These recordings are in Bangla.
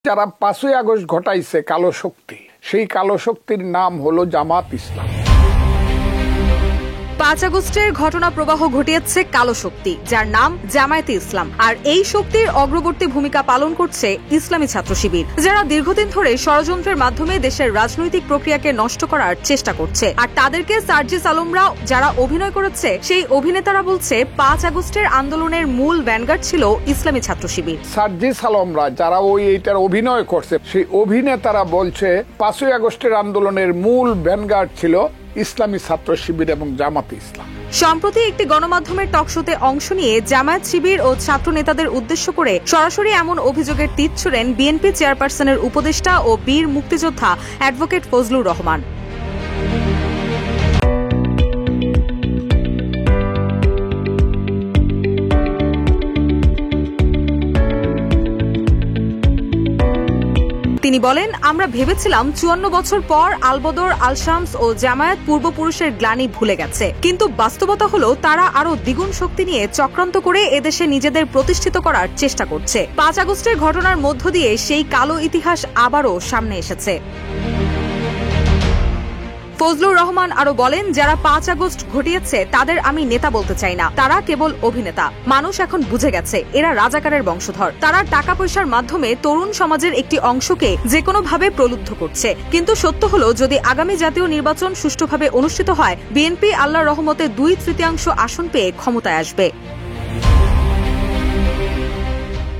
যারা 5ই আগস্ট ঘটাইছে কালো শক্তি, সেই কালো শক্তির নাম হলো জামাত ইসলাম। 5 আগস্টের ঘটনা প্রবাহ ঘটিয়েছে কালো শক্তি, যার নাম জামায়াতে ইসলাম। আর এই শক্তির অগ্রবর্তী ভূমিকা পালন করছে ইসলামী ছাত্র শিবির, যারা দীর্ঘদিন ধরে ষড়যন্ত্রের মাধ্যমে দেশের রাজনৈতিক প্রক্রিয়াকে নষ্ট করার চেষ্টা করছে। আর তাদেরকে সার্জিস আলমরা যারা অভিনয় করেছে, সেই অভিনেতারা বলছে 5 আগস্টের আন্দোলনের মূল ভ্যানগার্ড ছিল ইসলামী ছাত্র শিবির। সার্জিস আলমরা যারা এইটার অভিনয় করছে, সেই অভিনেতারা বলছে 5ই আগস্টের আন্দোলনের মূল ভ্যানগার্ড ছিল ইসলামী ছাত্র শিবির এবং জামাত ইসলাম। সম্প্রতি একটি গণমাধ্যমের টকশোতে অংশ নিয়ে জামায়াত শিবির ও ছাত্র নেতাদের উদ্দেশ্য করে সরাসরি এমন অভিযোগের তীর ছুড়েন বিএনপি চেয়ারপারসনের উপদেষ্টা ও বীর মুক্তিযোদ্ধা অ্যাডভোকেট ফজলুর রহমান। তিনি বলেন, আমরা ভেবেছিলাম 54 বছর পর আলবদর, আল শামস ও জামায়াত পূর্বপুরুষের গ্লানি ভুলে গেছে, কিন্তু বাস্তবতা হলো তারা আরো দ্বিগুণ শক্তি নিয়ে চক্রান্ত করে এদেশে নিজেদের প্রতিষ্ঠিত করার চেষ্টা করছে। 5 আগস্টের ঘটনার মধ্য দিয়ে সেই কালো ইতিহাস আবারও সামনে এসেছে। ফজলুর রহমান আরো বলেন, যারা 5 আগস্ট ঘটিয়েছে তাদের আমি নেতা বলতে চাই না, তারা কেবল অভিনেতা। মানুষ এখন বুঝে গেছে এরা রাজাকারের বংশধর। তারা টাকা পয়সার মাধ্যমে তরুণ সমাজের একটি অংশকে যে কোনো ভাবে প্রলুব্ধ করছে। কিন্তু সত্য হলো, যদি আগামী জাতীয় নির্বাচন সুষ্ঠুভাবে অনুষ্ঠিত হয়, বিএনপি আল্লাহর রহমতে 2/3 আসন পেয়ে ক্ষমতায় আসবে।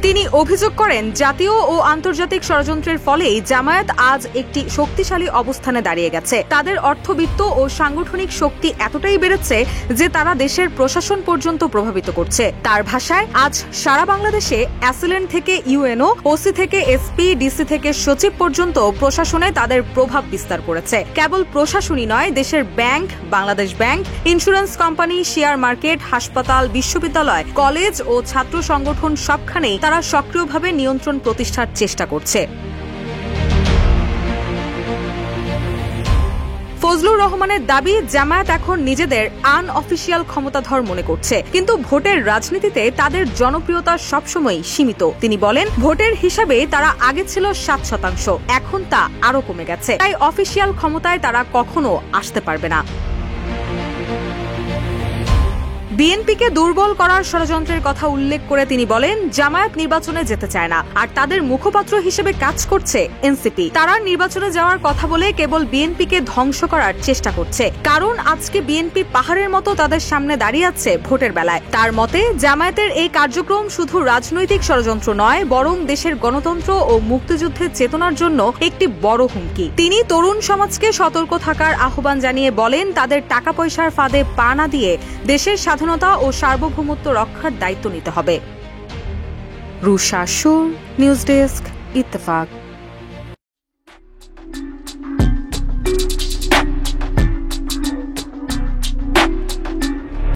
তিনি অভিযোগ করেন, জাতীয় ও আন্তর্জাতিক ষড়যন্ত্রের ফলেই জামায়াত আজ একটি শক্তিশালী অবস্থানে দাঁড়িয়ে গেছে। তাদের অর্থবিত্ত ও সাংগঠনিক শক্তি এতটাই বেড়েছে যে তারা দেশের প্রশাসন পর্যন্ত প্রভাবিত করছে। তার ভাষায়, আজ সারা বাংলাদেশে অ্যাসিলেন্ট থেকে ইউএনও, ওসি থেকে এসপি, ডিসি থেকে সচিব পর্যন্ত প্রশাসনে তাদের প্রভাব বিস্তার করেছে। কেবল প্রশাসনই নয়, দেশের bank, Bangladesh bank, insurance company, share market, হাসপাতাল, বিশ্ববিদ্যালয়, কলেজ ও ছাত্র সংগঠন সবখানেই তারা সক্রিয়ভাবে নিয়ন্ত্রণ প্রতিষ্ঠার চেষ্টা করছে। ফজলুর রহমানের দাবি, জামায়াত এখন নিজেদের আনঅফিসিয়াল ক্ষমতাধর মনে করছে, কিন্তু ভোটের রাজনীতিতে তাদের জনপ্রিয়তা সবসময় সীমিত। তিনি বলেন, ভোটের হিসাবে তারা আগে ছিল 7%, এখন তা আরো কমে গেছে। তাই অফিসিয়াল ক্ষমতায় তারা কখনো আসতে পারবে না। বিএনপিকে দুর্বল করার ষড়যন্ত্রের কথা উল্লেখ করে তিনি বলেন, জামায়াত নির্বাচনে যেতে চায় না, আর তাদের মুখপাত্র হিসেবে কাজ করছে এনসিপি। তারা নির্বাচনে যাওয়ার কথা বলে কেবল বিএনপিকে ধ্বংস করার চেষ্টা করছে, কারণ আজকে বিএনপি পাহাড়ের মতো তাদের সামনে দাঁড়িয়ে আছে ভোটের বেলায়। তার মতে, জামায়াতের এই কার্যক্রম শুধু রাজনৈতিক ষড়যন্ত্র নয়, বরং দেশের গণতন্ত্র ও মুক্তিযুদ্ধের চেতনার জন্য একটি বড় হুমকি। তিনি তরুণ সমাজকে সতর্ক থাকার আহ্বান জানিয়ে বলেন, তাদের টাকা পয়সার ফাঁদে পা না দিয়ে দেশের স্বাধীনতা ও সার্বভৌমত্ব রক্ষার দায়িত্ব নিতে হবে। রুশা সুর, নিউজ ডেস্ক, ইত্তেফাক।